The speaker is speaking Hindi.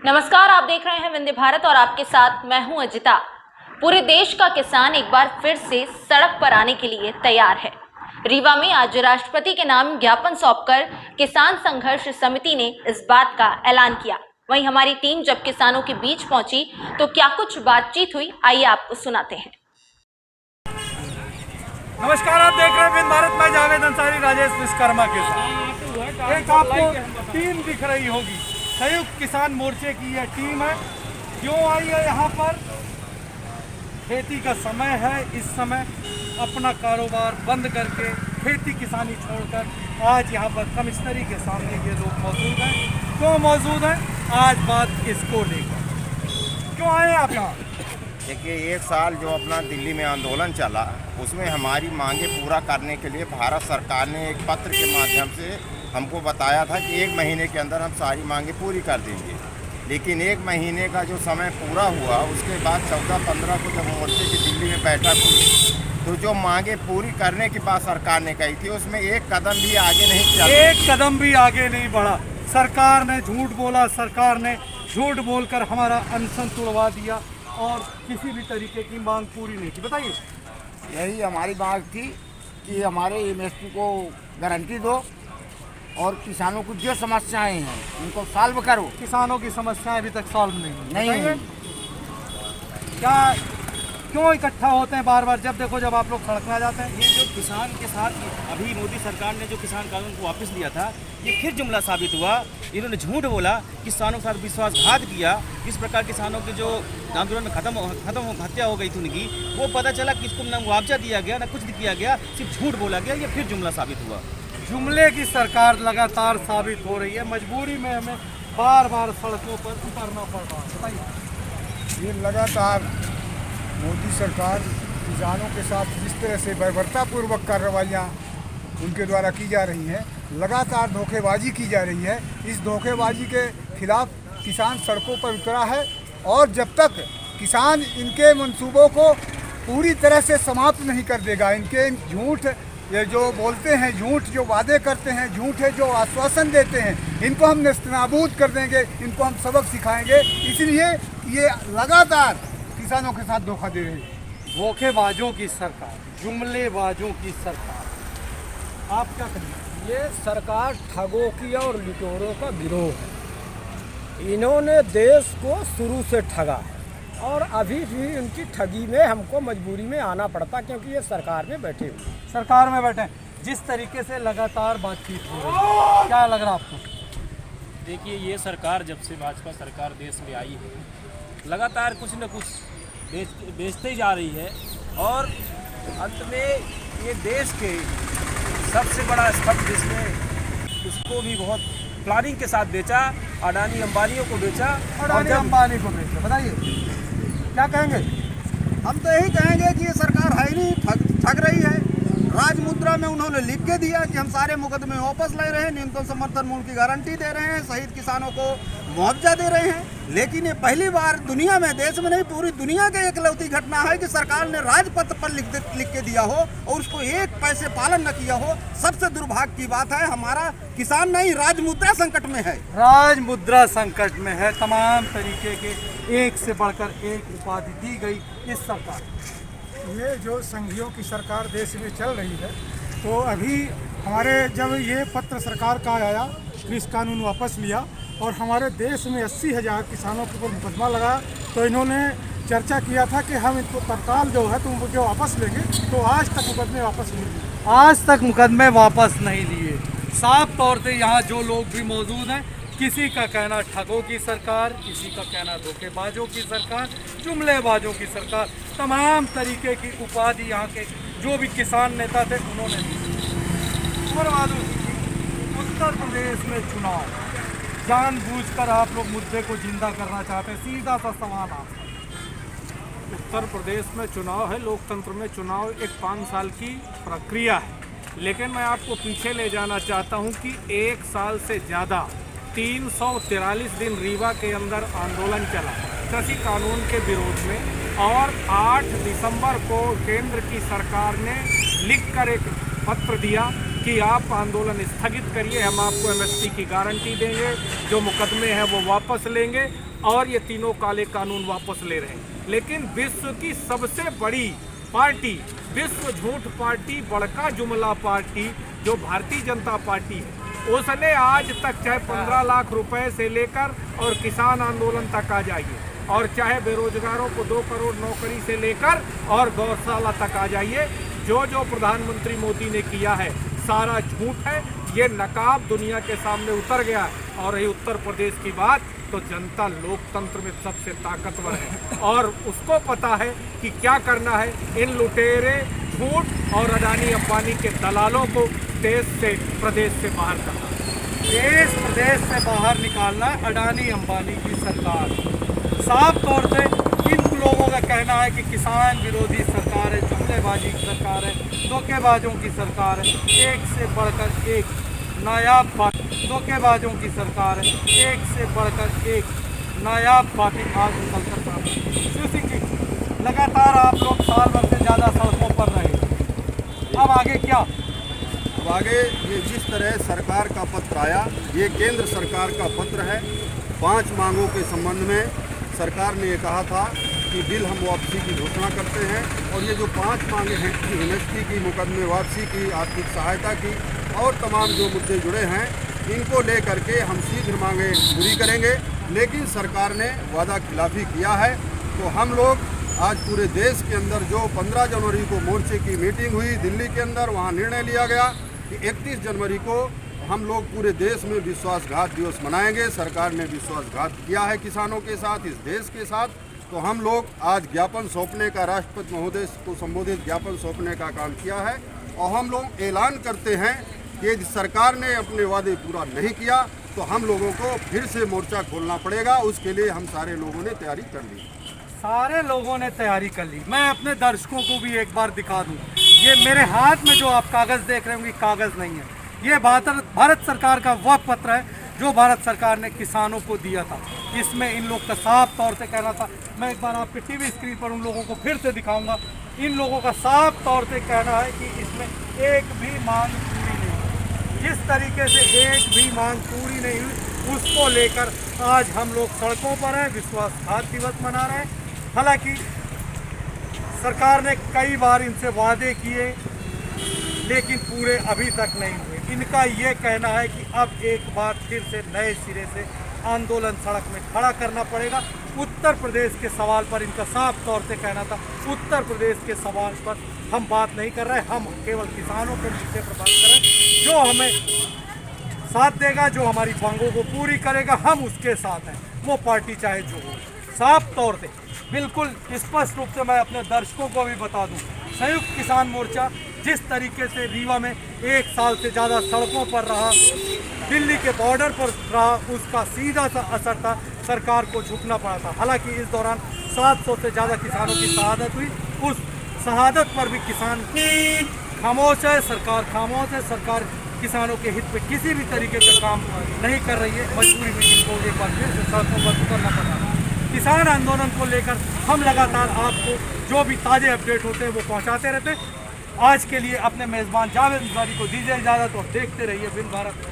नमस्कार, आप देख रहे हैं वंदे भारत और आपके साथ मैं हूं अजिता। पूरे देश का किसान एक बार फिर से सड़क पर आने के लिए तैयार है। रीवा में आज राष्ट्रपति के नाम ज्ञापन सौंपकर किसान संघर्ष समिति ने इस बात का ऐलान किया। वहीं हमारी टीम जब किसानों के बीच पहुंची तो क्या कुछ बातचीत हुई, आइए आपको सुनाते हैं। नमस्कार, आप देख रहे हैं वंदे भारत। मैं जावेद अंसारी राजेश विश्वकर्मा के साथ। एक आपको टीम दिख रही होगी, संयुक्त किसान मोर्चे की यह टीम है। क्यों आई है यहाँ पर? खेती का समय है। इस समय अपना कारोबार बंद करके खेती किसानी छोड़कर आज यहाँ पर कमिश्नरी के सामने ये लोग मौजूद हैं। क्यों मौजूद हैं? आज बात इसको लेकर क्यों आए आप यहाँ? देखिए, एक साल जो अपना दिल्ली में आंदोलन चला, उसमें हमारी मांगे पूरा करने के लिए भारत सरकार ने एक पत्र के माध्यम से हमको बताया था कि 1 महीने के अंदर हम सारी मांगे पूरी कर देंगे। लेकिन 1 महीने का जो समय पूरा हुआ, उसके बाद 14-15 को जब मोर्चे की दिल्ली में बैठक हुई तो जो मांगे पूरी करने की बात सरकार ने कही थी, उसमें एक कदम भी आगे नहीं चला। एक कदम भी आगे नहीं बढ़ा। सरकार ने झूठ बोला, सरकार ने झूठ बोलकर हमारा अनशन तुड़वा दिया और किसी भी तरीके की मांग पूरी नहीं की। बताइए। यही हमारी मांग थी कि हमारे एमएसपी को गारंटी दो और किसानों को जो समस्याएं हैं उनको सॉल्व करो। किसानों की समस्याएं अभी तक सॉल्व नहीं है। क्या क्यों इकट्ठा होते हैं बार बार? जब आप लोग सड़क में आ जाते हैं। ये जो किसान के साथ अभी मोदी सरकार ने जो किसान कानून को वापस लिया था, ये फिर जुमला साबित हुआ। इन्होंने झूठ बोला, किसानों के साथ विश्वासघात किया। इस प्रकार किसानों के जो आंदोलन में हत्या हो गई थी उनकी, वो पता चला कि इसको ना मुआवजा दिया गया, ना कुछ किया गया, सिर्फ झूठ बोला गया। ये फिर जुमला साबित हुआ। जुमले की सरकार लगातार साबित हो रही है। मजबूरी में हमें बार बार सड़कों पर उतरना पड़ रहा है। बताइए। ये लगातार मोदी सरकार किसानों के साथ जिस तरह से बर्बरतापूर्वक कार्रवाइयाँ उनके द्वारा की जा रही हैं, लगातार धोखेबाजी की जा रही है। इस धोखेबाजी के खिलाफ किसान सड़कों पर उतरा है और जब तक किसान इनके मंसूबों को पूरी तरह से समाप्त नहीं कर देगा, इनके झूठ ये जो बोलते हैं, झूठ जो वादे करते हैं, झूठ है जो आश्वासन देते हैं, इनको हम नेस्तनाबूद कर देंगे, इनको हम सबक सिखाएंगे। इसलिए ये लगातार किसानों के साथ धोखा दे रहे हैं। धोखेबाजों की सरकार, जुमलेबाजों की सरकार, आप क्या करेंगे? ये सरकार ठगों की और लुटेरों का गिरोह है। इन्होंने देश को शुरू से ठगा है और अभी भी उनकी ठगी में हमको मजबूरी में आना पड़ता, क्योंकि ये सरकार में बैठे हुए। सरकार में बैठे जिस तरीके से लगातार बातचीत हो रही है, क्या लग रहा आपको? देखिए, ये सरकार जब से भाजपा सरकार देश में आई है, लगातार कुछ न कुछ बेचते जा रही है और अंत में ये देश के सबसे बड़ा स्तंभ जिसने उसको भी बहुत प्लानिंग के साथ बेचा, अडानी अंबानियों को बेचा। अडानी अंबानी को बेचा। बताइए क्या कहेंगे? हम तो यही कहेंगे कि ये सरकार है नहीं, ठग रही है। राजमुद्रा में उन्होंने लिख के दिया कि हम सारे मुकदमे वापस ले रहे हैं, न्यूनतम समर्थन मूल्य की गारंटी दे रहे हैं, शहीद किसानों को मुआवजा दे रहे हैं। लेकिन ये पहली बार दुनिया में, देश में नहीं पूरी दुनिया की एकलौती घटना है कि सरकार ने राजपत्र पर लिख के दिया हो और उसको एक पैसे पालन न किया हो। सबसे दुर्भाग्य की बात है, हमारा किसान नहीं राजमुद्रा संकट में है। राजमुद्रा संकट में है। तमाम तरीके के एक से बढ़कर एक उपाधि दी गई इस सरकार। ये जो संघियों की सरकार देश में चल रही है, तो अभी हमारे जब ये पत्र सरकार का आया, कृषि कानून वापस लिया और हमारे देश में 80,000 किसानों के ऊपर मुकदमा लगा, तो इन्होंने चर्चा किया था कि हम इनको तत्काल जो है तुम जो वापस लेंगे, तो आज तक मुकदमे वापस नहीं लिए। आज तक मुकदमे वापस नहीं लिए। साफ तौर से यहाँ जो लोग भी मौजूद हैं, किसी का कहना ठगों की सरकार, किसी का कहना धोखेबाजों की सरकार, जुमलेबाजों की सरकार, तमाम तरीके की उपाधि यहाँ के जो भी किसान नेता थे उन्होंने दी। उत्तर प्रदेश में चुनाव, जानबूझकर आप लोग मुद्दे को जिंदा करना चाहते हैं। सीधा सा सवाल आप। उत्तर प्रदेश में चुनाव है, लोकतंत्र में चुनाव एक 5 साल की प्रक्रिया है, लेकिन मैं आपको पीछे ले जाना चाहता हूं कि 1 साल से ज़्यादा 343 दिन रीवा के अंदर आंदोलन चला कृषि कानून के विरोध में और 8 दिसंबर को केंद्र की सरकार ने लिखकर एक पत्र दिया कि आप आंदोलन स्थगित करिए, हम आपको एमएसपी की गारंटी देंगे, जो मुकदमे हैं वो वापस लेंगे। और ये तीनों काले कानून वापस ले रहे हैं। लेकिन विश्व की सबसे बड़ी पार्टी, विश्व झूठ पार्टी, बड़का जुमला पार्टी जो भारतीय जनता पार्टी है, उसने आज तक चाहे 15 लाख रुपए से लेकर और किसान आंदोलन तक आ जाइए, और चाहे बेरोजगारों को 2 करोड़ नौकरी से लेकर और गौशाला तक आ जाइए, जो प्रधानमंत्री मोदी ने किया है सारा झूठ है। ये नकाब दुनिया के सामने उतर गया है। और रही उत्तर प्रदेश की बात, तो जनता लोकतंत्र में सबसे ताकतवर है और उसको पता है कि क्या करना है। इन लुटेरे, झूठ और अडानी अंबानी के दलालों को देश से, प्रदेश से बाहर करना, देश प्रदेश से बाहर निकालना अडानी अंबानी की सरकार। साफ तौर से इन लोगों का कहना है कि किसान विरोधी सरकार है, जुमलेबाजी की सरकार है, धोखेबाजों की सरकार है, एक से बढ़कर एक नायाब बात, धोखेबाजों की सरकार है, एक से बढ़कर एक नायाब बातें आज निकल कर सामने। शिव सिंह जी, लगातार आप लोग साल भर से ज़्यादा सड़कों पर रहे, अब आगे क्या? अब आगे ये जिस तरह सरकार का पत्र आया, ये केंद्र सरकार का पत्र है। 5 मांगों के संबंध में सरकार ने ये कहा था कि बिल हम वापसी की घोषणा करते हैं, और ये जो 5 मांगे हैं, एमएसपी की, मुकदमे वापसी की, आर्थिक सहायता की और तमाम जो मुद्दे जुड़े हैं, इनको ले करके हम शीघ्र मांगे पूरी करेंगे। लेकिन सरकार ने वादा खिलाफी किया है। तो हम लोग आज पूरे देश के अंदर जो 15 जनवरी को मोर्चे की मीटिंग हुई दिल्ली के अंदर, वहाँ निर्णय लिया गया कि 31 जनवरी को हम लोग पूरे देश में विश्वासघात दिवस मनाएंगे। सरकार ने विश्वासघात किया है किसानों के साथ, इस देश के साथ। तो हम लोग आज ज्ञापन सौंपने का, राष्ट्रपति महोदय को संबोधित ज्ञापन सौंपने का काम किया है। और हम लोग ऐलान करते हैं कि यदि सरकार ने अपने वादे पूरा नहीं किया तो हम लोगों को फिर से मोर्चा खोलना पड़ेगा। उसके लिए हम सारे लोगों ने तैयारी कर ली। सारे लोगों ने तैयारी कर ली। मैं अपने दर्शकों को भी एक बार दिखा दूं, ये मेरे हाथ में जो आप कागज़ देख रहे होंगे, कागज़ नहीं है, ये भारत सरकार का वह पत्र है जो भारत सरकार ने किसानों को दिया था। इसमें इन लोग का साफ तौर से कहना था, मैं एक बार आपके टीवी स्क्रीन पर उन लोगों को फिर से दिखाऊंगा। इन लोगों का साफ तौर से कहना है कि इसमें एक भी मांग पूरी नहीं हुई। जिस तरीके से एक भी मांग पूरी नहीं हुई, उसको लेकर आज हम लोग सड़कों पर हैं, विश्वासघात दिवस मना रहे हैं। हालांकि सरकार ने कई बार इनसे वादे किए, लेकिन पूरे अभी तक नहीं हुए। इनका ये कहना है कि अब एक बार फिर से नए सिरे से आंदोलन सड़क में खड़ा करना पड़ेगा। उत्तर प्रदेश के सवाल पर इनका साफ तौर से कहना था, उत्तर प्रदेश के सवाल पर हम बात नहीं कर रहे, हम केवल किसानों के मुद्दे पर बात कर रहे हैं। जो हमें साथ देगा, जो हमारी मांगों को पूरी करेगा, हम उसके साथ हैं, वो पार्टी चाहे जो हो। साफ तौर से बिल्कुल स्पष्ट रूप से मैं अपने दर्शकों को भी बता दूं, संयुक्त किसान मोर्चा जिस तरीके से रीवा में 1 साल से ज़्यादा सड़कों पर रहा, दिल्ली के बॉर्डर पर रहा, उसका सीधा सा असर था, सरकार को झुकना पड़ा था। हालांकि इस दौरान 700 से ज़्यादा किसानों की शहादत हुई। उस शहादत पर भी किसान खामोश है, सरकार खामोश है। सरकार किसानों के हित में किसी भी तरीके का काम नहीं कर रही है। मजबूरी में इनको एक बार फिर से सड़कों पर उतरना पड़ रहा है। किसान आंदोलन को लेकर हम लगातार आपको जो भी ताज़े अपडेट होते हैं वो पहुंचाते रहते हैं। आज के लिए अपने मेज़बान जावेद अंसारी को दीजिए इजाज़त और देखते रहिए बिन भारत।